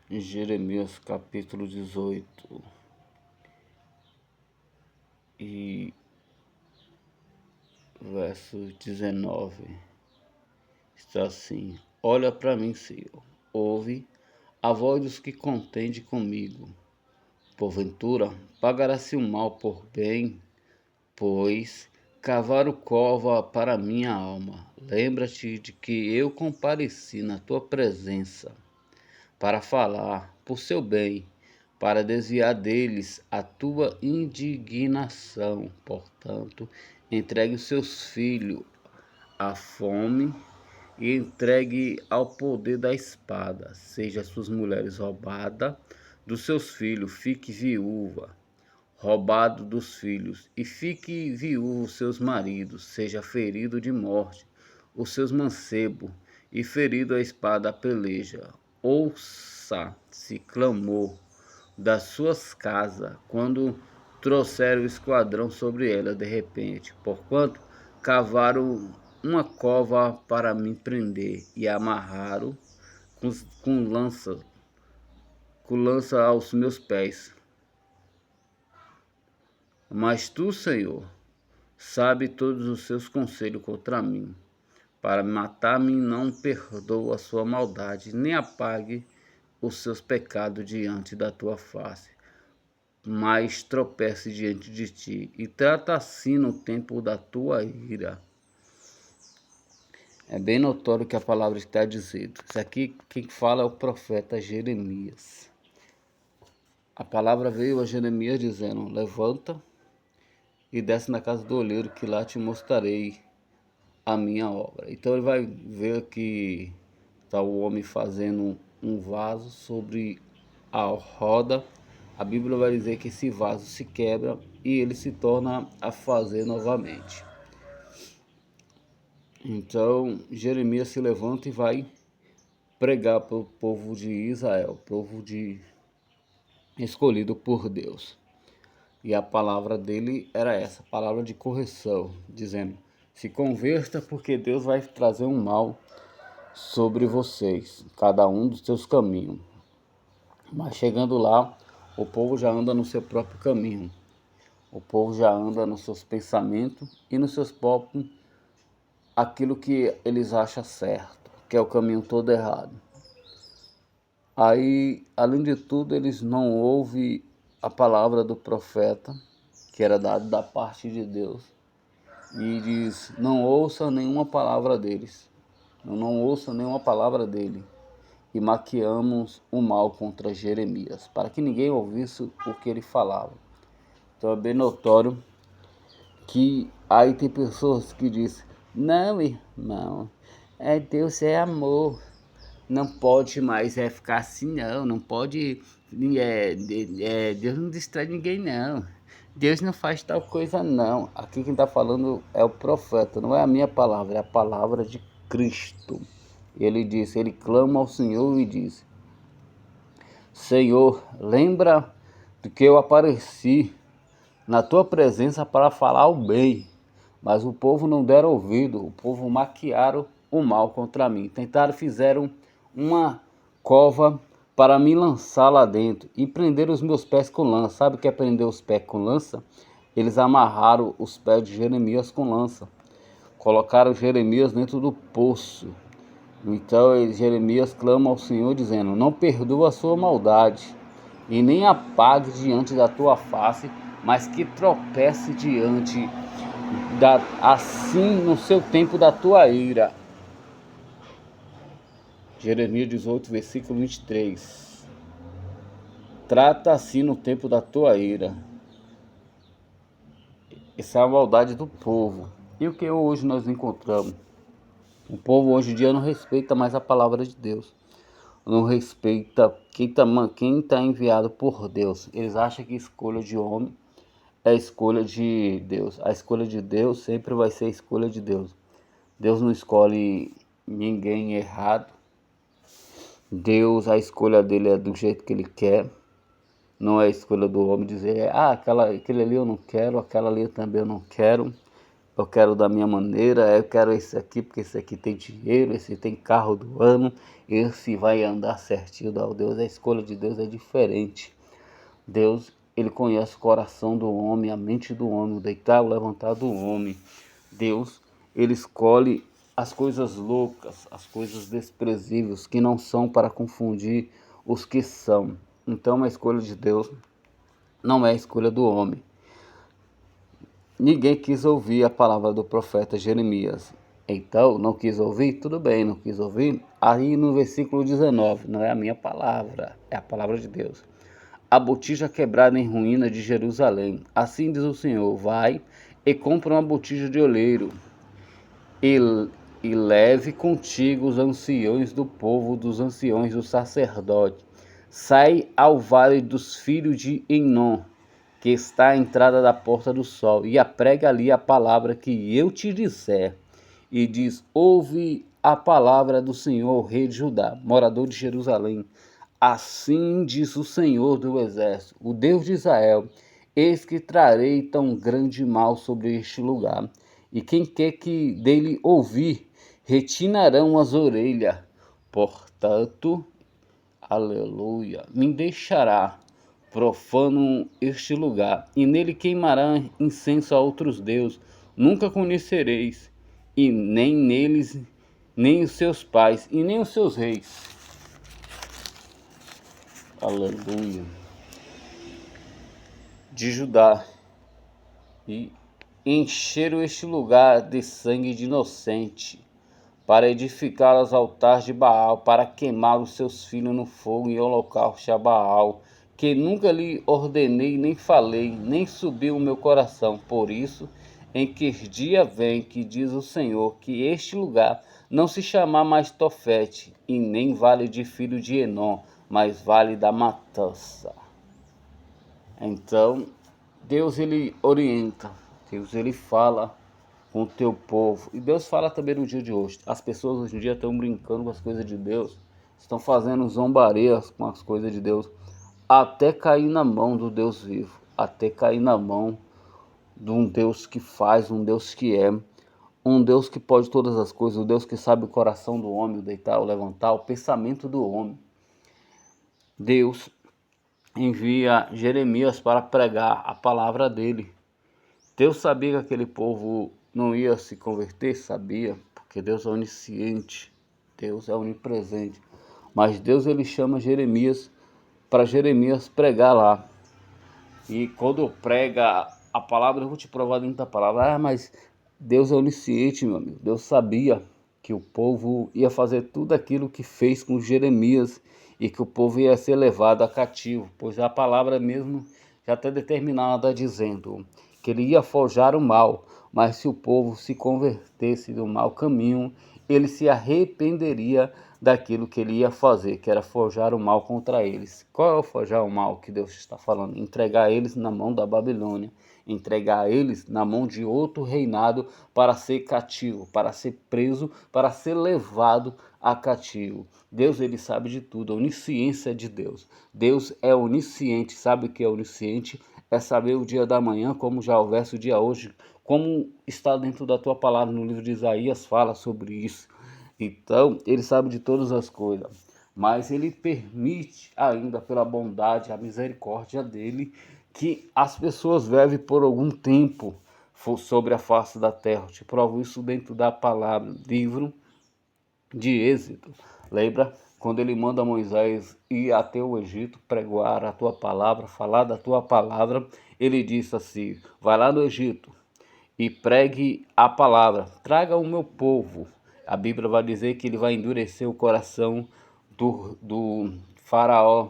em Jeremias capítulo 18 e verso 19, está assim: Olha para mim, Senhor, ouve a voz dos que contende comigo. Porventura, pagará-se o mal por bem, pois cavaram cova para minha alma. Lembra-te de que eu compareci na tua presença para falar por seu bem, para desviar deles a tua indignação. Portanto, entregue os seus filhos à fome e entregue ao poder da espada. Seja suas mulheres roubadas dos seus filhos, fique viúva, roubado dos filhos, e fique viúvo seus maridos, seja ferido de morte os seus mancebos, e ferido a espada a peleja. Ouça-se clamor das suas casas, quando trouxeram o esquadrão sobre ela de repente, porquanto cavaram uma cova para me prender, e amarraram com lança aos meus pés. Mas tu, Senhor, sabe todos os seus conselhos contra mim. Para matar-me, não perdoa a sua maldade, nem apague os seus pecados diante da tua face, mas tropece diante de ti, e trata assim no tempo da tua ira. É bem notório que a palavra está dizendo. Isso aqui quem fala é o profeta Jeremias. A palavra veio a Jeremias dizendo: levanta e desce na casa do olheiro, que lá te mostrarei a minha obra. Então ele vai ver que está o homem fazendo um vaso sobre a roda. A Bíblia vai dizer que esse vaso se quebra e ele se torna a fazer novamente. Então Jeremias se levanta e vai pregar para o povo de Israel, povo escolhido por Deus. E a palavra dele era essa, palavra de correção, dizendo: se converta, porque Deus vai trazer um mal sobre vocês, cada um dos seus caminhos. Mas chegando lá, o povo já anda no seu próprio caminho. O povo já anda nos seus pensamentos e nos seus próprios, aquilo que eles acham certo, que é o caminho todo errado. Aí, além de tudo, eles não ouvem a palavra do profeta, que era dado da parte de Deus, e diz: não ouça nenhuma palavra deles, não ouça nenhuma palavra dele, e maquiamos o mal contra Jeremias, para que ninguém ouvisse o que ele falava. Então é bem notório que aí tem pessoas que dizem: não, irmão, Deus é amor, não pode mais ficar assim, não pode, Deus não distrai ninguém, não. Deus não faz tal coisa, não. Aqui quem está falando é o profeta, não é a minha palavra, é a palavra de Cristo. Ele disse, ele clama ao Senhor e diz: Senhor, lembra de que eu apareci na tua presença para falar o bem, mas o povo não deram ouvido, o povo maquiaram o mal contra mim. Fizeram uma cova para me lançar lá dentro e prender os meus pés com lança. Sabe o que é prender os pés com lança? Eles amarraram os pés de Jeremias com lança, colocaram Jeremias dentro do poço. Então Jeremias clama ao Senhor dizendo: não perdoa a sua maldade e nem apague diante da tua face, mas que tropece diante assim no seu tempo da tua ira. Jeremias 18, versículo 23. Trata assim no tempo da tua ira. Essa é a maldade do povo. E o que hoje nós encontramos? O povo hoje em dia não respeita mais a palavra de Deus. Não respeita quem tá enviado por Deus. Eles acham que escolha de homem é a escolha de Deus. A escolha de Deus sempre vai ser a escolha de Deus. Deus não escolhe ninguém errado. Deus, a escolha dele é do jeito que ele quer. Não é a escolha do homem dizer: aquele ali eu não quero, aquela ali também eu não quero. eu quero da minha maneira, eu quero esse aqui porque esse aqui tem dinheiro, esse tem carro do ano, esse vai andar certinho. Não, Deus, a escolha de Deus é diferente. Deus, ele conhece o coração do homem, a mente do homem, o deitar, o levantar do homem. Deus, ele escolhe as coisas loucas, as coisas desprezíveis, que não são, para confundir os que são. Então a escolha de Deus não é a escolha do homem. Ninguém quis ouvir a palavra do profeta Jeremias. Então, não quis ouvir? Tudo bem, não quis ouvir? Aí no versículo 19, não é a minha palavra, é a palavra de Deus. A botija quebrada em ruína de Jerusalém. Assim diz o Senhor: vai e compra uma botija de oleiro e, e leve contigo os anciões do povo, dos anciões do sacerdote. Sai ao vale dos filhos de Enom, que está à entrada da porta do sol, e aprega ali a palavra que eu te disser. E diz: ouve a palavra do Senhor, rei de Judá, morador de Jerusalém. Assim diz o Senhor do exército, o Deus de Israel: eis que trarei tão grande mal sobre este lugar, e quem quer que dele ouvir, retinarão as orelhas. Portanto, aleluia, me deixará profano este lugar, e nele queimará incenso a outros deuses. Nunca conhecereis, e nem neles, nem os seus pais, e nem os seus reis. Aleluia. De Judá, e encheram este lugar de sangue de inocente, para edificar os altares de Baal, para queimar os seus filhos no fogo e holocausto a Baal, que nunca lhe ordenei, nem falei, nem subiu o meu coração. Por isso, em que dia vem, que diz o Senhor, que este lugar não se chamar mais Tofete, e nem vale de filho de Enom, mas vale da matança. Então, Deus, ele orienta, Deus, ele fala com o teu povo. E Deus fala também no dia de hoje. As pessoas hoje em dia estão brincando com as coisas de Deus, estão fazendo zombarias com as coisas de Deus, até cair na mão do Deus vivo, até cair na mão de um Deus que faz, um Deus que é, um Deus que pode todas as coisas, um Deus que sabe o coração do homem, o deitar, o levantar, o pensamento do homem. Deus envia Jeremias para pregar a palavra dele. Deus sabia que aquele povo não ia se converter, sabia, porque Deus é onisciente, Deus é onipresente. Mas Deus, ele chama Jeremias para Jeremias pregar lá. E quando prega a palavra, eu vou te provar dentro da palavra. Mas Deus é onisciente, meu amigo. Deus sabia que o povo ia fazer tudo aquilo que fez com Jeremias e que o povo ia ser levado a cativo, pois a palavra mesmo já está determinada dizendo que ele ia forjar o mal, mas se o povo se convertesse do mau caminho, ele se arrependeria daquilo que ele ia fazer, que era forjar o mal contra eles. Qual é o forjar o mal que Deus está falando? Entregar eles na mão da Babilônia, entregar eles na mão de outro reinado para ser cativo, para ser preso, para ser levado a cativo. Deus, ele sabe de tudo, a onisciência de Deus. Deus é onisciente, sabe o que é onisciente? É saber o dia da manhã, como já houvesse o dia hoje, como está dentro da tua palavra no livro de Isaías, fala sobre isso. Então, ele sabe de todas as coisas, mas ele permite ainda, pela bondade, a misericórdia dele, que as pessoas vivem por algum tempo sobre a face da terra. Eu te provo isso dentro da palavra, livro de Êxodo. Lembra quando ele manda Moisés ir até o Egito, pregoar a tua palavra, falar da tua palavra? Ele disse assim: vai lá no Egito e pregue a palavra, traga o meu povo. A Bíblia vai dizer que ele vai endurecer o coração do faraó,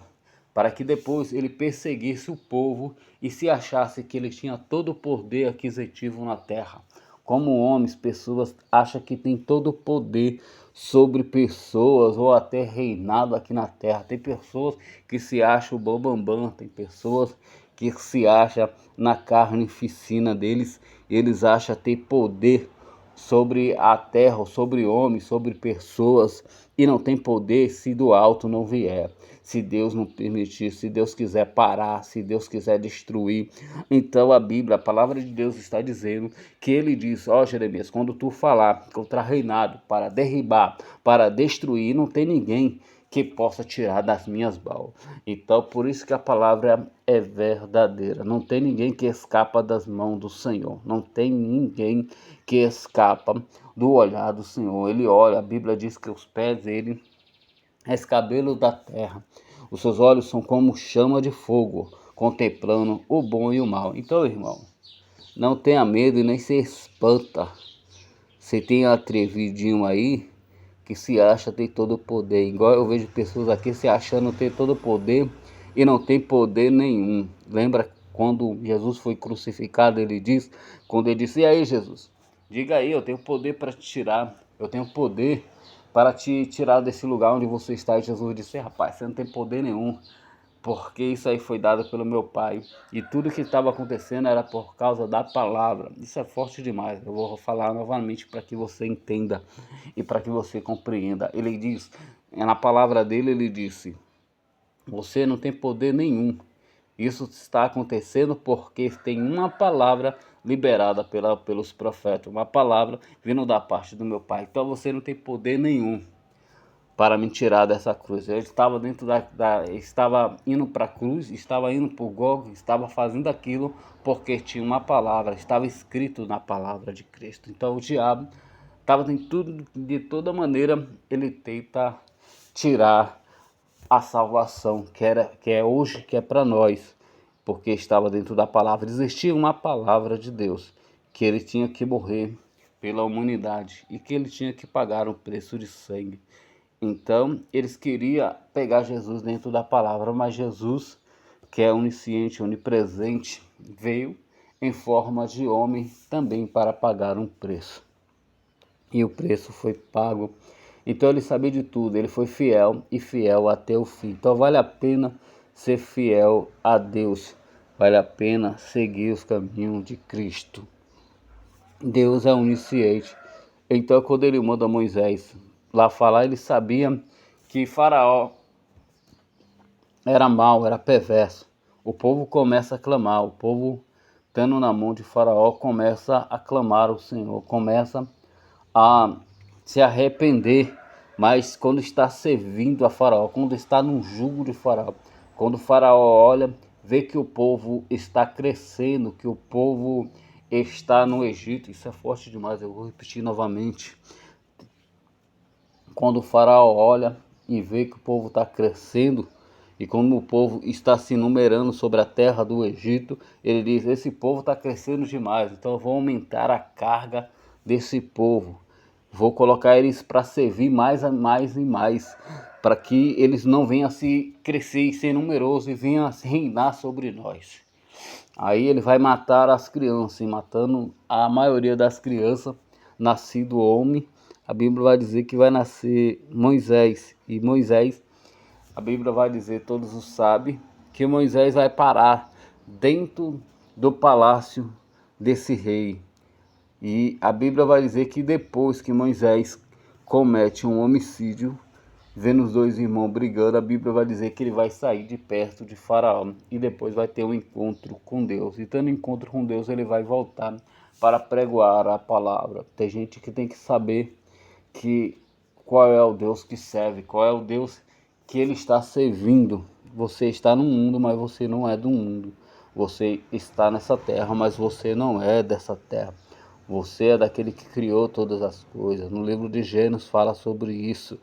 para que depois ele perseguisse o povo e se achasse que ele tinha todo o poder aquisitivo na terra. Como homens, pessoas acham que tem todo o poder sobre pessoas ou até reinado aqui na terra. Tem pessoas que se acham bambambam, tem pessoas que se acham na carnificina deles, eles acham ter poder sobre a terra, sobre homens, sobre pessoas, e não tem poder se do alto não vier. Se Deus não permitir, se Deus quiser parar, se Deus quiser destruir. Então a Bíblia, a palavra de Deus está dizendo que ele diz, ó Jeremias, quando tu falar contra reinado para derribar, para destruir, não tem ninguém que possa tirar das minhas mãos. Então por isso que a palavra é verdadeira. Não tem ninguém que escapa das mãos do Senhor. Não tem ninguém que escapa do olhar do Senhor. Ele olha, a Bíblia diz que os pés dele é escabelo da terra. Os seus olhos são como chama de fogo, contemplando o bom e o mal. Então, irmão, não tenha medo e nem se espanta. Você tem atrevidinho aí que se acha ter todo o poder. Igual eu vejo pessoas aqui se achando ter todo o poder e não tem poder nenhum. Lembra quando Jesus foi crucificado, ele diz, quando ele disse, e aí Jesus, diga aí, eu tenho poder para te tirar, eu tenho poder para te tirar desse lugar onde você está. E Jesus disse, rapaz, você não tem poder nenhum, porque isso aí foi dado pelo meu Pai. E tudo que estava acontecendo era por causa da palavra. Isso é forte demais. Eu vou falar novamente para que você entenda e para que você compreenda. Ele diz, na palavra dele, ele disse, você não tem poder nenhum. Isso está acontecendo porque tem uma palavra liberada pelos profetas, uma palavra vindo da parte do meu Pai. Então você não tem poder nenhum para me tirar dessa cruz. Ele estava dentro estava indo para a cruz, estava indo para o Gólgota, estava fazendo aquilo porque tinha uma palavra, estava escrito na palavra de Cristo. Então o diabo estava em tudo, de toda maneira, ele tenta tirar a salvação que é hoje, que é para nós, porque estava dentro da palavra. Existia uma palavra de Deus, que ele tinha que morrer pela humanidade e que ele tinha que pagar um preço de sangue. Então, eles queriam pegar Jesus dentro da palavra, mas Jesus, que é onisciente, onipresente, veio em forma de homem também para pagar um preço. E o preço foi pago. Então ele sabia de tudo, ele foi fiel e fiel até o fim. Então vale a pena ser fiel a Deus, vale a pena seguir os caminhos de Cristo. Deus é onisciente. Então quando ele manda Moisés lá falar, ele sabia que Faraó era mau, era perverso. O povo começa a clamar, o povo estando na mão de Faraó começa a clamar ao Senhor, começa a se arrepender, mas quando está servindo a Faraó, quando está no jugo de Faraó, quando o Faraó olha, vê que o povo está crescendo, que o povo está no Egito, isso é forte demais, eu vou repetir novamente. Quando o Faraó olha e vê que o povo está crescendo, e como o povo está se numerando sobre a terra do Egito, ele diz, esse povo está crescendo demais, então eu vou aumentar a carga desse povo. Vou colocar eles para servir mais e mais, para que eles não venham a se crescer e ser numerosos e venham a se reinar sobre nós. Aí ele vai matar as crianças, e matando a maioria das crianças, nascido homem, a Bíblia vai dizer que vai nascer Moisés. E Moisés, a Bíblia vai dizer, todos o sabem, que Moisés vai parar dentro do palácio desse rei. E a Bíblia vai dizer que depois que Moisés comete um homicídio, vendo os dois irmãos brigando, a Bíblia vai dizer que ele vai sair de perto de Faraó e depois vai ter um encontro com Deus. E tendo um encontro com Deus, ele vai voltar para pregoar a palavra. Tem gente que tem que saber que qual é o Deus que serve, qual é o Deus que ele está servindo. Você está no mundo, mas você não é do mundo. Você está nessa terra, mas você não é dessa terra. Você é daquele que criou todas as coisas. No livro de Gênesis fala sobre isso.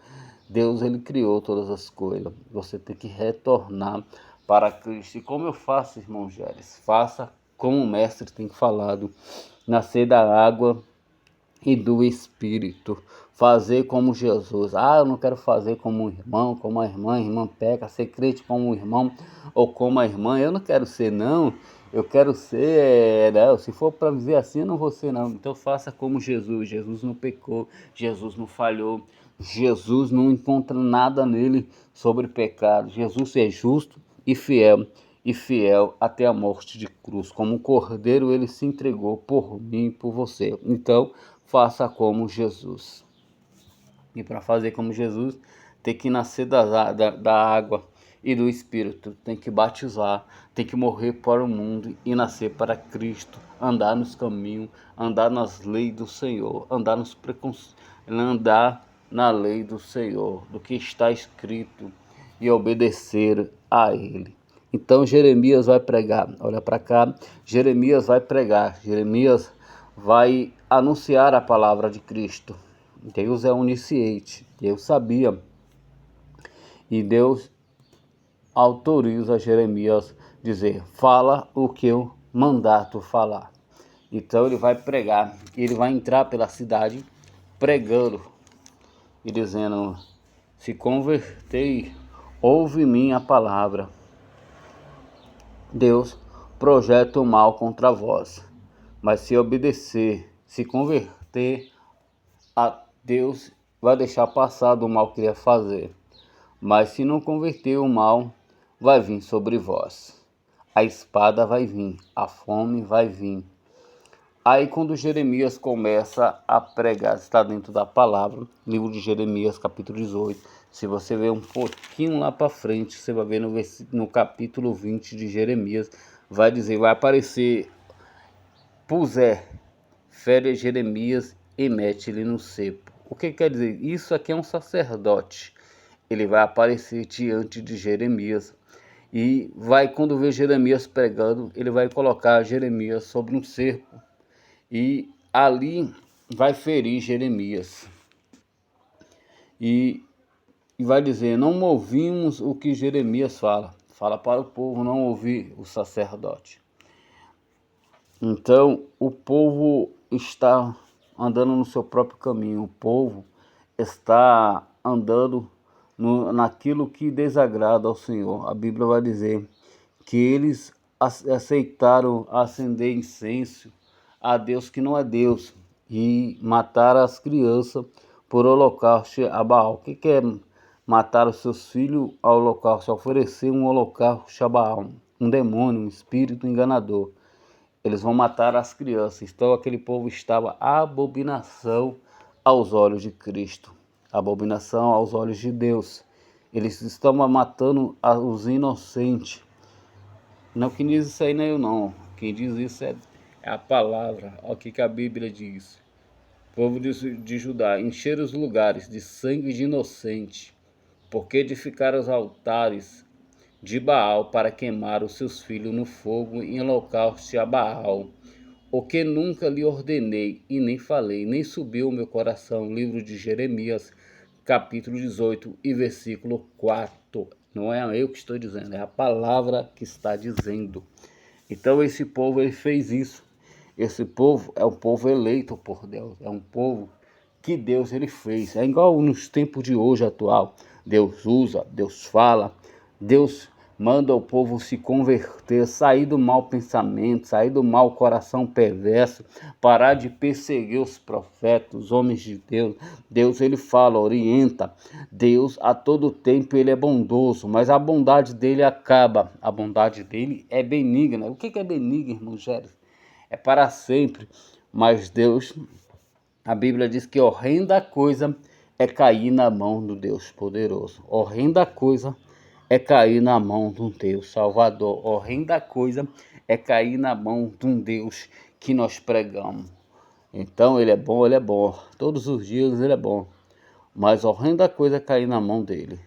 Deus, ele criou todas as coisas. Você tem que retornar para Cristo. E como eu faço, irmão Géres? Faça como o mestre tem falado. Nascer da água e do Espírito. Fazer como Jesus. Ah, eu não quero fazer como o irmão, como a irmã peca, ser crente como o irmão ou como a irmã. Eu não quero ser, não. Eu quero ser, não. Se for para dizer assim, eu não vou ser, não. Então faça como Jesus. Jesus não pecou, Jesus não falhou, Jesus não encontra nada nele sobre pecado. Jesus é justo e fiel até a morte de cruz. Como um cordeiro, ele se entregou por mim e por você. Então, faça como Jesus. E para fazer como Jesus, tem que nascer da água e do Espírito. Tem que batizar, tem que morrer para o mundo e nascer para Cristo. Andar nos caminhos, andar nas leis do Senhor, andar na lei do Senhor, do que está escrito, e obedecer a Ele. Então Jeremias vai pregar, olha para cá, Jeremias vai pregar, Jeremias vai anunciar a palavra de Cristo. Deus é onisciente, Deus sabia, e Deus autoriza Jeremias dizer, fala o que eu mandar tu falar. Então ele vai pregar, ele vai entrar pela cidade pregando e dizendo, se convertei, ouve minha palavra. Deus projeta o mal contra vós, mas se obedecer, se converter a Deus, vai deixar passar do mal que ia fazer. Mas se não converter, o mal vai vir sobre vós. A espada vai vir, a fome vai vir. Aí quando Jeremias começa a pregar, está dentro da palavra, livro de Jeremias, capítulo 18. Se você ver um pouquinho lá para frente, você vai ver no capítulo 20 de Jeremias, vai dizer, vai aparecer, puser, fere Jeremias e mete ele no cepo. O que quer dizer? Isso aqui é um sacerdote. Ele vai aparecer diante de Jeremias e vai, quando ver Jeremias pregando, ele vai colocar Jeremias sobre um cerco e ali vai ferir Jeremias e vai dizer, não ouvimos o que Jeremias fala para o povo não ouvir o sacerdote. Então o povo está andando no seu próprio caminho, o povo está andando naquilo que desagrada ao Senhor. A Bíblia vai dizer que eles aceitaram acender incenso a Deus que não é Deus e matar as crianças por holocausto a Baal. O que é matar os seus filhos ao holocausto? Oferecer um holocausto a Baal, um demônio, um espírito enganador. Eles vão matar as crianças. Então aquele povo estava abominação aos olhos de Cristo, abominação aos olhos de Deus. Eles estavam matando os inocentes. Não, quem diz isso aí não é eu não. Quem diz isso é a palavra. Olha o que a Bíblia diz. O povo de Judá, encher os lugares de sangue de inocente, porque edificaram os altares de Baal para queimar os seus filhos no fogo em holocausto a Baal, o que nunca lhe ordenei e nem falei, nem subiu o meu coração. Livro de Jeremias, capítulo 18 e versículo 4. Não é eu que estou dizendo, é a palavra que está dizendo. Então esse povo ele fez isso. Esse povo é um povo eleito por Deus, é um povo que Deus ele fez. É igual nos tempos de hoje atual. Deus usa, Deus fala, Deus manda o povo se converter, sair do mau pensamento, sair do mau coração perverso, parar de perseguir os profetas, os homens de Deus. Deus ele fala, orienta. Deus a todo tempo ele é bondoso, mas a bondade dele acaba. A bondade dele é benigna. O que é benigno, irmão Gério? É para sempre. Mas Deus, a Bíblia diz que horrenda coisa é cair na mão do Deus poderoso. Horrenda coisa é cair na mão de um Deus Salvador. Horrenda coisa é cair na mão de um Deus que nós pregamos. Então ele é bom, ele é bom. Todos os dias ele é bom. Mas horrenda coisa é cair na mão dele.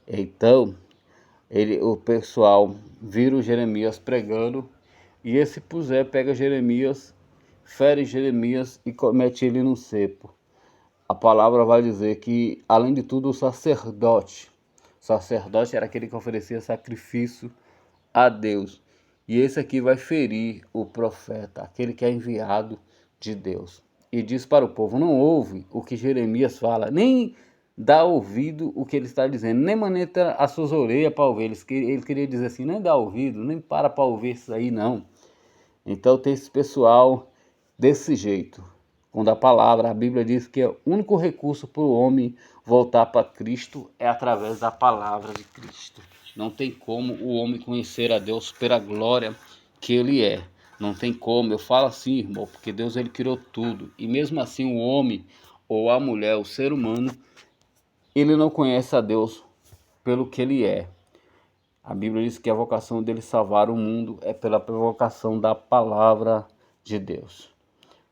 Então o pessoal vira o Jeremias pregando. E esse pusé pega Jeremias, fere Jeremias e mete ele no cepo. A palavra vai dizer que, além de tudo, o sacerdote era aquele que oferecia sacrifício a Deus. E esse aqui vai ferir o profeta, aquele que é enviado de Deus. E diz para o povo, não ouve o que Jeremias fala, nem dá ouvido o que ele está dizendo, nem maneta as suas orelhas para ouvir. Ele queria dizer assim, nem dá ouvido, nem para ouvir isso aí não. Então tem esse pessoal desse jeito. Quando a Bíblia diz que o único recurso para o homem voltar para Cristo é através da palavra de Cristo. Não tem como o homem conhecer a Deus pela glória que ele é. Não tem como. Eu falo assim, irmão, porque Deus ele criou tudo. E mesmo assim o homem ou a mulher, o ser humano, ele não conhece a Deus pelo que ele é. A Bíblia diz que a vocação dele salvar o mundo é pela vocação da palavra de Deus.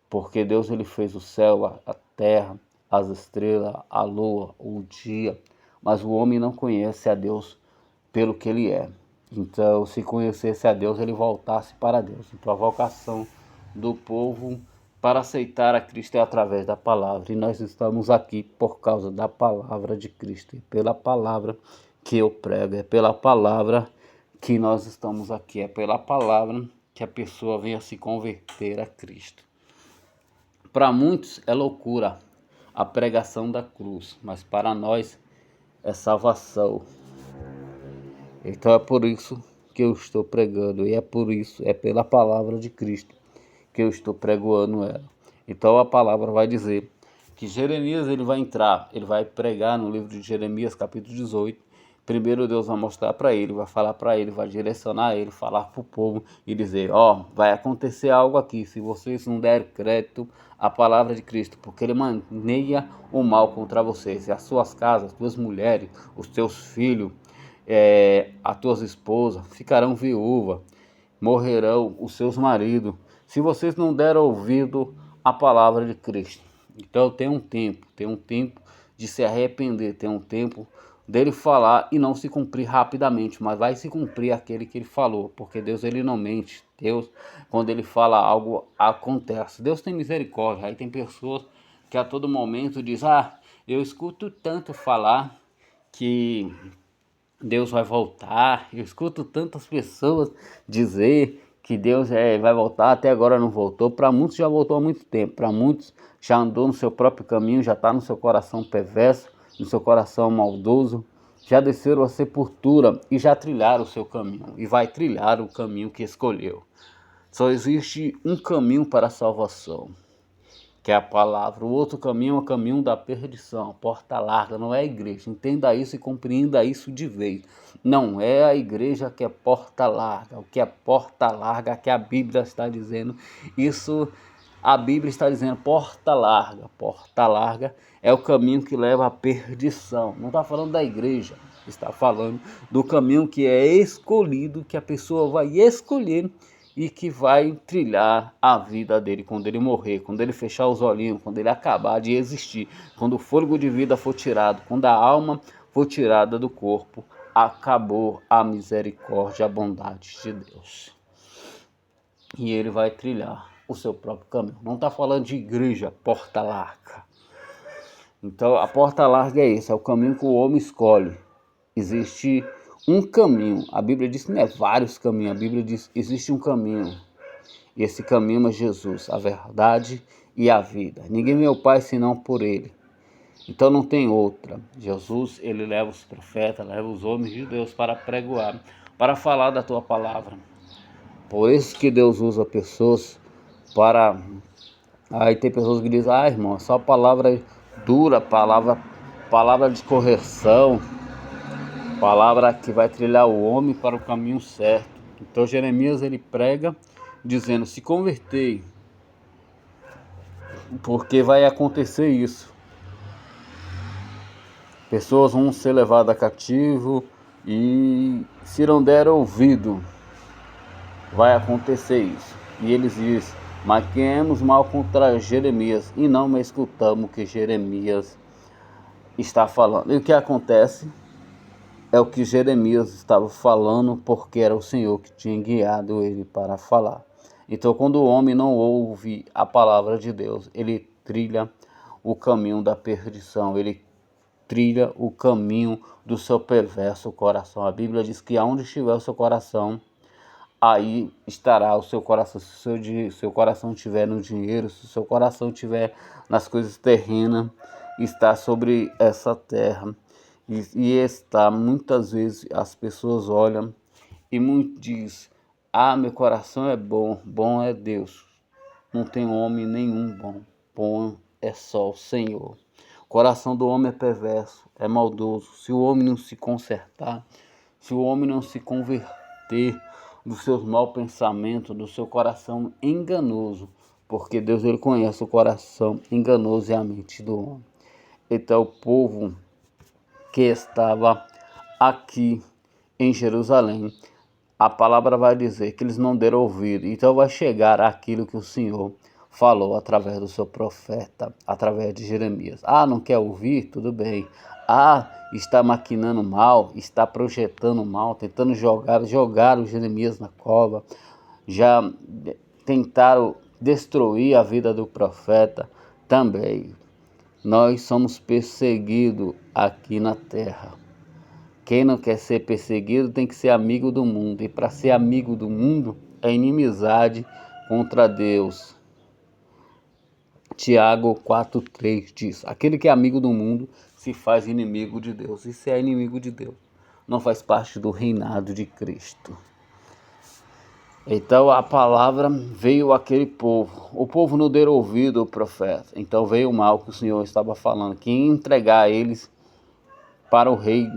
Porque Deus ele fez o céu, a terra, as estrelas, a lua, o dia. Mas o homem não conhece a Deus pelo que ele é. Então, se conhecesse a Deus, ele voltasse para Deus. Então, a vocação do povo para aceitar a Cristo é através da palavra. E nós estamos aqui por causa da palavra de Cristo. E pela palavra que eu prego, é pela palavra que nós estamos aqui. É pela palavra que a pessoa venha se converter a Cristo. Para muitos é loucura a pregação da cruz, mas para nós é salvação. Então é por isso que eu estou pregando, e é por isso, é pela palavra de Cristo que eu estou pregoando ela. Então a palavra vai dizer que Jeremias ele vai entrar, ele vai pregar no livro de Jeremias capítulo 18. Primeiro Deus vai mostrar para ele, vai falar para ele, vai direcionar ele, falar para o povo e dizer, vai acontecer algo aqui, se vocês não derem crédito à palavra de Cristo, porque ele maneia o mal contra vocês, e as suas casas, as suas mulheres, os teus filhos, as tuas esposas ficarão viúvas, morrerão os seus maridos, se vocês não deram ouvido à palavra de Cristo. Então tem um tempo de se arrepender, tem um tempo dele falar e não se cumprir rapidamente, mas vai se cumprir aquele que ele falou, porque Deus ele não mente. Deus, quando ele fala algo, acontece. Deus tem misericórdia. Aí tem pessoas que a todo momento diz, eu escuto tanto falar que Deus vai voltar. Eu escuto tantas pessoas dizer que Deus vai voltar, até agora não voltou. Para muitos já voltou há muito tempo, para muitos já andou no seu próprio caminho, já está no seu coração perverso, no seu coração maldoso, já desceram a sepultura e já trilharam o seu caminho, e vai trilhar o caminho que escolheu. Só existe um caminho para a salvação, que é a palavra. O outro caminho é o caminho da perdição, a porta larga, não é a igreja. Entenda isso e compreenda isso de vez. Não é a igreja que é porta larga. O que é porta larga, que a Bíblia está dizendo, isso a Bíblia está dizendo porta larga. Porta larga é o caminho que leva à perdição. Não está falando da igreja, está falando do caminho que é escolhido, que a pessoa vai escolher e que vai trilhar a vida dele quando ele morrer, quando ele fechar os olhinhos, quando ele acabar de existir, quando o fôlego de vida for tirado, quando a alma for tirada do corpo, acabou a misericórdia, a bondade de Deus. E ele vai trilhar o seu próprio caminho. Não está falando de igreja, porta larga. Então a porta larga é esse, é o caminho que o homem escolhe. Existe um caminho, a Bíblia diz que não é vários caminhos, a Bíblia diz que existe um caminho. E esse caminho é Jesus, a verdade e a vida. Ninguém vê o Pai senão por Ele. Então não tem outra. Jesus, Ele leva os profetas, leva os homens de Deus para pregoar, para falar da tua palavra. Por isso que Deus usa pessoas para... Aí tem pessoas que dizem, irmão, só palavra dura, palavra de correção, palavra que vai trilhar o homem para o caminho certo. Então Jeremias ele prega dizendo, se convertei, porque vai acontecer isso. Pessoas vão ser levadas cativo e se não der ouvido, vai acontecer isso. E eles dizem, maquemos mal contra Jeremias e não me escutamos o que Jeremias está falando. E o que acontece é o que Jeremias estava falando, porque era o Senhor que tinha guiado ele para falar. Então, quando o homem não ouve a palavra de Deus, ele trilha o caminho da perdição, ele trilha o caminho do seu perverso coração. A Bíblia diz que aonde estiver o seu coração, aí estará o seu coração. Se o seu coração estiver no dinheiro, se o seu coração estiver nas coisas terrenas, está sobre essa terra. E está, muitas vezes as pessoas olham e muito diz, meu coração é bom, bom é Deus. Não tem homem nenhum bom, bom é só o Senhor. O coração do homem é perverso, é maldoso. Se o homem não se consertar, se o homem não se converter dos seus maus pensamentos, do seu coração enganoso, porque Deus ele conhece o coração enganoso e a mente do homem. Então o povo que estava aqui em Jerusalém, a palavra vai dizer que eles não deram ouvido. Então vai chegar aquilo que o Senhor falou através do seu profeta, através de Jeremias. Ah, não quer ouvir? Tudo bem. Ah, está maquinando mal, está projetando mal, tentando jogar o Jeremias na cova. Já tentaram destruir a vida do profeta também. Nós somos perseguidos aqui na terra. Quem não quer ser perseguido tem que ser amigo do mundo. E para ser amigo do mundo é inimizade contra Deus. Tiago 4,3 diz: aquele que é amigo do mundo se faz inimigo de Deus. E se é inimigo de Deus, não faz parte do reinado de Cristo. Então a palavra veio àquele povo. O povo não deu ouvido ao profeta. Então veio o mal que o Senhor estava falando, que ia entregar eles para o rei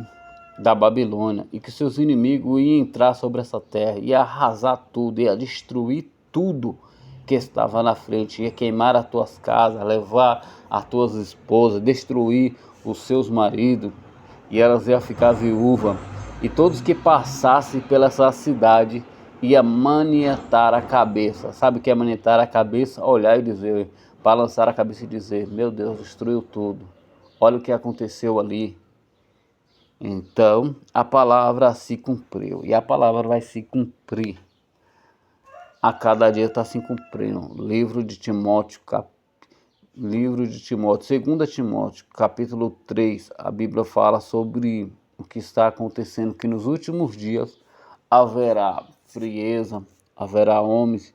da Babilônia, e que seus inimigos iam entrar sobre essa terra, ia arrasar tudo, ia destruir tudo que estava na frente, ia queimar as tuas casas, levar as tuas esposas, destruir os seus maridos, e elas iam ficar viúvas, e todos que passassem pela essa cidade ia maniatar a cabeça. Sabe o que é maniatar a cabeça? Olhar e dizer, balançar a cabeça e dizer: meu Deus, destruiu tudo, olha o que aconteceu ali. Então a palavra se cumpriu, e a palavra vai se cumprir. A cada dia está se cumprindo. Livro de Timóteo, 2 Timóteo, capítulo 3, a Bíblia fala sobre o que está acontecendo, que nos últimos dias haverá frieza, haverá homens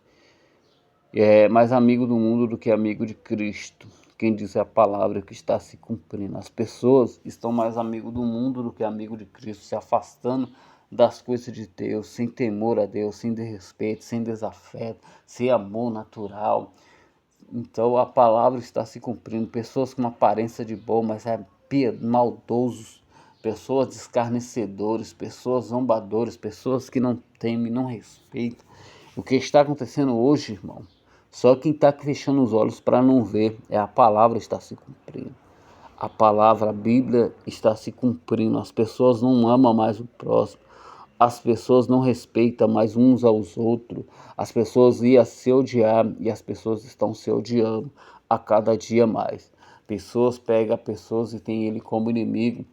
mais amigo do mundo do que amigo de Cristo. Quem diz a palavra que está se cumprindo. As pessoas estão mais amigo do mundo do que amigo de Cristo, se afastando das coisas de Deus, sem temor a Deus, sem desrespeito, sem desafeto, sem amor natural. Então a palavra está se cumprindo. Pessoas com uma aparência de boa, mas maldosos, pessoas escarnecedores, pessoas zombadores, pessoas que não temem, não respeitam. O que está acontecendo hoje, irmão, só quem está fechando os olhos para não ver, a palavra está se cumprindo. A palavra, a Bíblia está se cumprindo. As pessoas não amam mais o próximo. As pessoas não respeitam mais uns aos outros. As pessoas iam se odiar e as pessoas estão se odiando a cada dia mais. Pessoas pegam pessoas e têm ele como inimigo.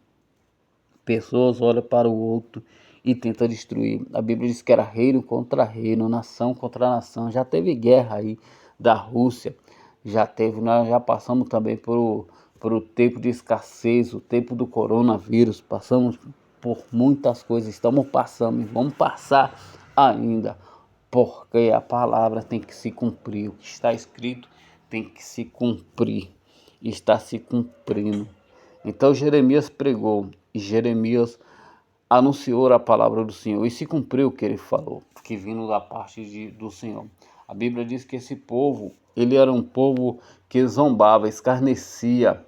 Pessoas olham para o outro e tentam destruir. A Bíblia diz que era reino contra reino, nação contra nação. Já teve guerra aí da Rússia. Já teve, nós já passamos também por o tempo de escassez, o tempo do coronavírus. Passamos por muitas coisas, estamos passando e vamos passar ainda, porque a palavra tem que se cumprir, o que está escrito tem que se cumprir, está se cumprindo. Então Jeremias pregou e Jeremias anunciou a palavra do Senhor e se cumpriu o que ele falou, que vindo da parte do Senhor. A Bíblia diz que esse povo, ele era um povo que zombava, escarnecia.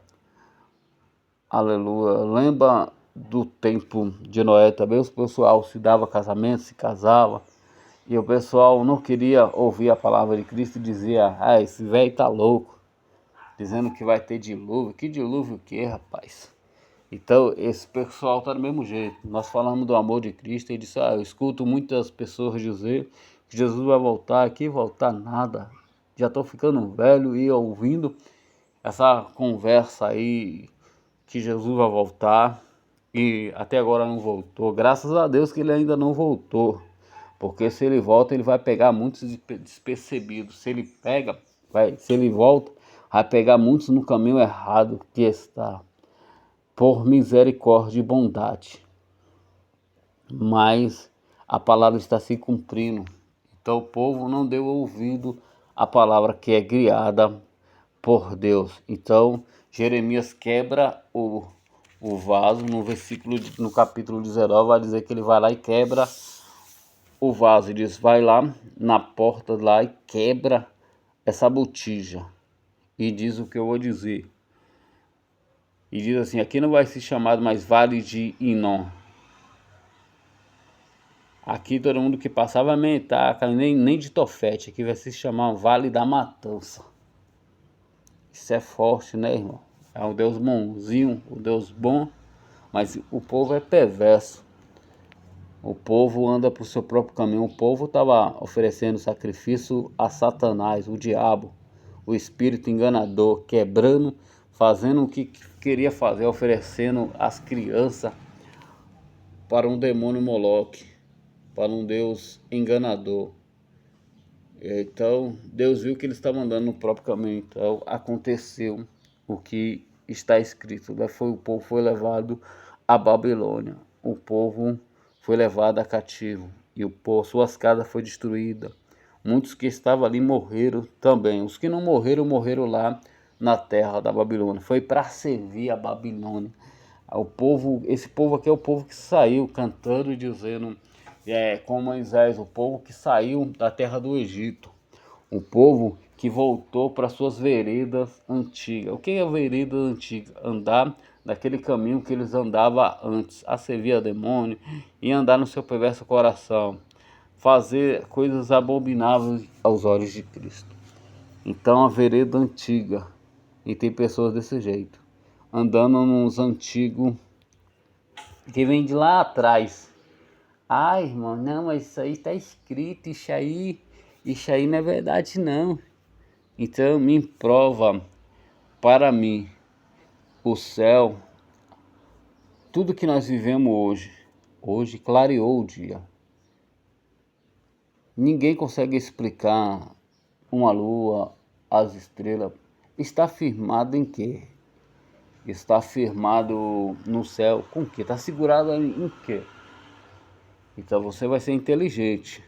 Aleluia. Lembra do tempo de Noé também? O pessoal se dava casamento, se casava, e o pessoal não queria ouvir a palavra de Cristo e dizia: ah, esse velho tá louco, dizendo que vai ter dilúvio. Que dilúvio o que, rapaz? Então esse pessoal tá do mesmo jeito. Nós falamos do amor de Cristo e disse: ah, eu escuto muitas pessoas dizer que Jesus vai voltar, aqui voltar nada. Já estou ficando velho e ouvindo essa conversa aí que Jesus vai voltar e até agora não voltou. Graças a Deus que ele ainda não voltou, porque se ele volta ele vai pegar muitos despercebidos. Se ele volta, vai pegar muitos no caminho errado que está, por misericórdia e bondade. Mas a palavra está se cumprindo. Então o povo não deu ouvido à palavra que é guiada por Deus. Então Jeremias quebra o vaso, no capítulo 19, vai dizer que ele vai lá e quebra o vaso. Ele diz: vai lá na porta lá e quebra essa botija. E diz o que eu vou dizer. E diz assim: aqui não vai ser chamado mais Vale de Inom. Aqui todo mundo que passava vai mentar, nem de Tofete, aqui vai se chamar Vale da Matança. Isso é forte, né, irmão? É um Deus bonzinho, um Deus bom, mas o povo é perverso. O povo anda para o seu próprio caminho. O povo estava oferecendo sacrifício a Satanás, o diabo, o espírito enganador, quebrando, fazendo o que queria fazer, oferecendo as crianças para um demônio Moloque, para um Deus enganador. Então Deus viu que eles estavam andando no próprio caminho. Então aconteceu o que está escrito. O povo foi levado à Babilônia. O povo foi levado a cativo. E suas casas foram destruídas. Muitos que estavam ali morreram também. Os que não morreram, morreram lá na terra da Babilônia. Foi para servir a Babilônia. Esse povo aqui é o povo que saiu cantando e dizendo, com Moisés, o povo que saiu da terra do Egito, o povo que voltou para suas veredas antigas. O que é vereda antiga? Andar naquele caminho que eles andavam antes, a servir a demônio e andar no seu perverso coração, fazer coisas abomináveis aos olhos de Cristo. Então a vereda antiga, e tem pessoas desse jeito, andando nos antigos que vem de lá atrás. Ai, irmão, não, mas isso aí está escrito, isso aí não é verdade não. Então me prova para mim o céu, tudo que nós vivemos hoje clareou o dia. Ninguém consegue explicar uma lua, as estrelas. Está firmado em quê? Está firmado no céu com o quê? Está segurado em quê? Então você vai ser inteligente.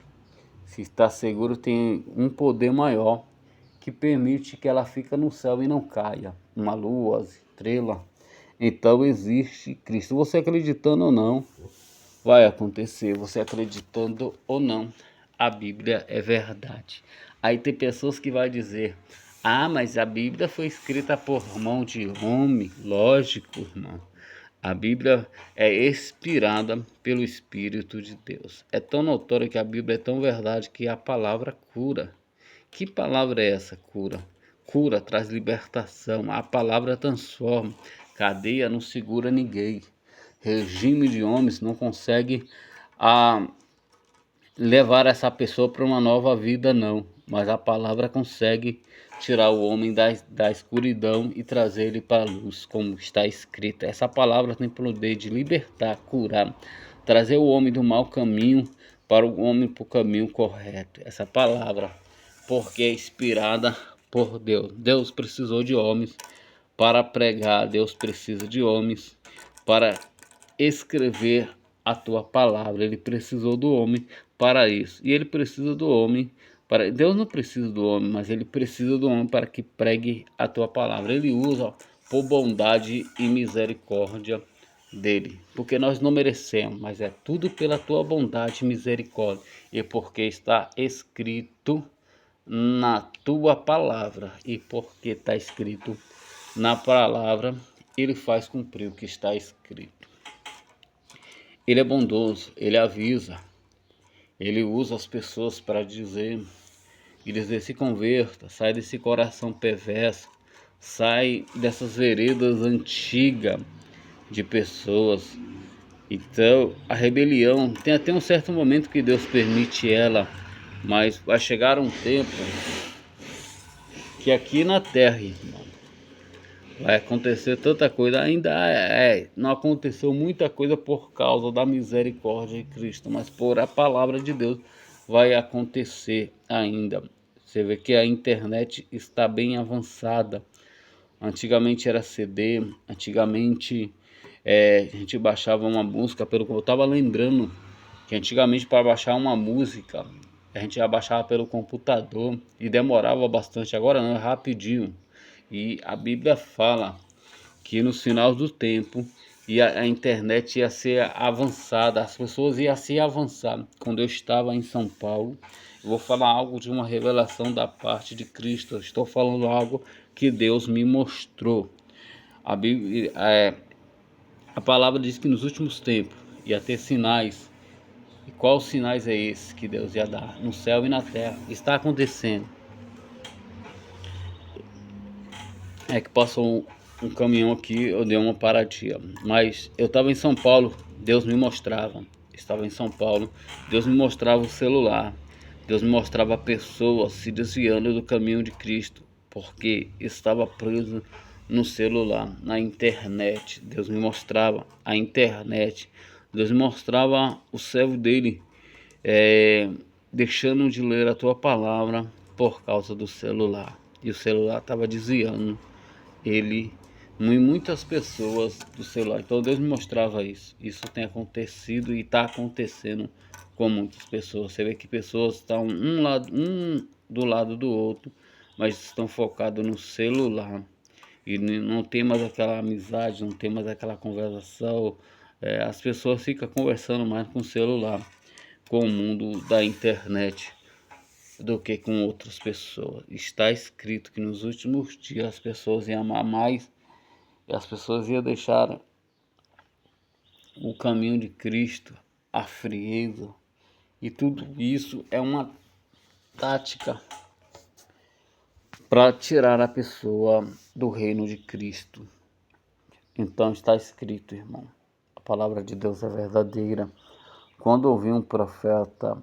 Se está seguro, tem um poder maior que permite que ela fique no céu e não caia. Uma lua, as estrelas. Então existe Cristo. Você acreditando ou não, vai acontecer. Você acreditando ou não, a Bíblia é verdade. Aí tem pessoas que vão dizer, ah, mas a Bíblia foi escrita por mão de homem. Lógico, irmão. A Bíblia é inspirada pelo Espírito de Deus. É tão notório que a Bíblia é tão verdade que a palavra cura. Que palavra é essa, cura? Cura traz libertação. A palavra transforma. Cadeia não segura ninguém. Regime de homens não consegue levar essa pessoa para uma nova vida, não. Mas a palavra consegue tirar o homem da escuridão e trazer ele para a luz, como está escrito. Essa palavra tem poder de libertar, curar, trazer o homem do mau caminho para o homem para o caminho correto. Essa palavra, porque é inspirada por Deus. Deus precisou de homens para pregar, Deus precisa de homens para escrever a tua palavra. Ele precisou do homem para isso. E ele precisa do homem para... Deus não precisa do homem, mas ele precisa do homem para que pregue a tua palavra. Ele usa por bondade e misericórdia dele, porque nós não merecemos, mas é tudo pela tua bondade e misericórdia, e porque está escrito na tua palavra, e porque está escrito na palavra, ele faz cumprir o que está escrito. Ele é bondoso, ele avisa, ele usa as pessoas para dizer se converta, sai desse coração perverso, sai dessas veredas antigas de pessoas. Então a rebelião tem até um certo momento que Deus permite ela, mas vai chegar um tempo que aqui na terra, irmão, vai acontecer tanta coisa. Ainda não aconteceu muita coisa por causa da misericórdia de Cristo, mas por a palavra de Deus vai acontecer ainda. Você vê que a internet está bem avançada. Antigamente era CD, antigamente a gente baixava uma música, pelo que eu estava lembrando, que antigamente para baixar uma música a gente já baixava pelo computador e demorava bastante. Agora não, é rapidinho. E a Bíblia fala que nos finais do tempo a internet ia ser avançada, as pessoas iam se avançar. Quando eu estava em São Paulo, eu vou falar algo de uma revelação da parte de Cristo. Eu estou falando algo que Deus me mostrou. A Bíblia, a palavra diz que nos últimos tempos ia ter sinais E quais sinais é esse que Deus ia dar no céu e na terra? Está acontecendo. É que passou um caminhão aqui, eu dei uma paradinha. Mas eu estava em São Paulo, Deus me mostrava. Estava em São Paulo, Deus me mostrava o celular. Deus me mostrava pessoas se desviando do caminho de Cristo, porque estava preso no celular, na internet. Deus me mostrava a internet. Deus me mostrava o servo dele, deixando de ler a tua palavra por causa do celular. E o celular estava desviando ele em muitas pessoas do celular. Então Deus me mostrava isso. Isso tem acontecido e está acontecendo com muitas pessoas. Você vê que pessoas estão um do lado do outro, mas estão focados no celular. E não tem mais aquela amizade, não tem mais aquela conversação. As pessoas ficam conversando mais com o celular, com o mundo da internet, do que com outras pessoas. Está escrito que nos últimos dias as pessoas iam amar mais e as pessoas iam deixar o caminho de Cristo, a frieza, e tudo isso é uma tática para tirar a pessoa do reino de Cristo. Então está escrito, irmão, a palavra de Deus é verdadeira. Quando ouvi um profeta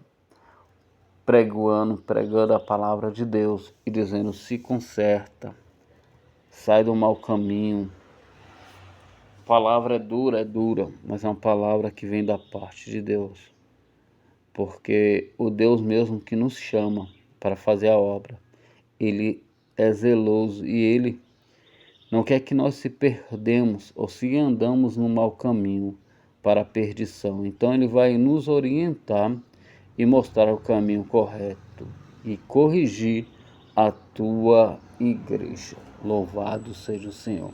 pregando a palavra de Deus e dizendo: se conserta, sai do mau caminho. A palavra é dura, mas é uma palavra que vem da parte de Deus. Porque o Deus mesmo que nos chama para fazer a obra, Ele é zeloso e Ele não quer que nós se perdemos ou se andamos no mau caminho para a perdição. Então Ele vai nos orientar e mostrar o caminho correto e corrigir a tua igreja. Louvado seja o Senhor.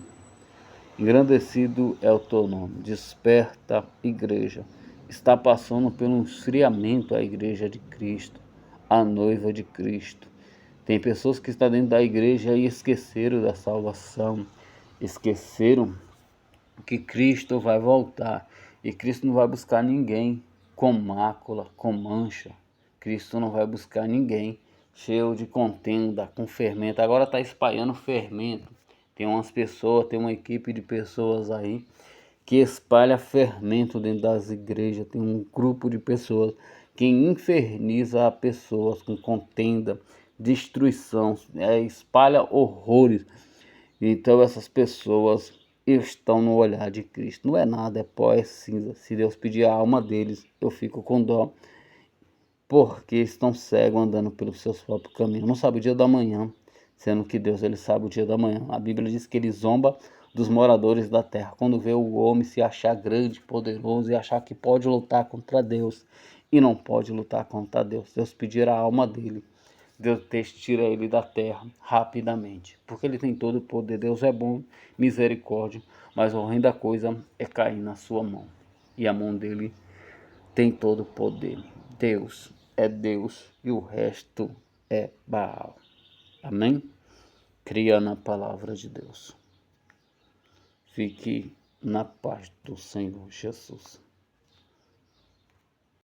Engrandecido é o teu nome. Desperta, igreja. Está passando pelo um esfriamento a igreja de Cristo, a noiva de Cristo. Tem pessoas que estão dentro da igreja e esqueceram da salvação, esqueceram que Cristo vai voltar. E Cristo não vai buscar ninguém com mácula, com mancha. Cristo não vai buscar ninguém cheio de contenda, com fermento. Agora está espalhando fermento. Tem umas pessoas, tem uma equipe de pessoas aí que espalha fermento dentro das igrejas. Tem um grupo de pessoas que inferniza pessoas com contenda, destruição, espalha horrores. Então essas pessoas estão no olhar de Cristo. Não é nada, é pó, é cinza. Se Deus pedir a alma deles, eu fico com dó, porque estão cegos andando pelos seus próprios caminhos. Não sabe o dia da manhã, sendo que Deus ele sabe o dia da manhã. A Bíblia diz que ele zomba dos moradores da terra. Quando vê o homem se achar grande, poderoso e achar que pode lutar contra Deus e não pode lutar contra Deus. Deus pedir a alma dele. Deus tira ele da terra rapidamente, porque ele tem todo o poder. Deus é bom, misericórdia, mas a horrenda coisa é cair na sua mão. E a mão dele tem todo o poder. Deus é Deus e o resto é Baal. Amém? Cria na palavra de Deus. Fique na paz do Senhor Jesus.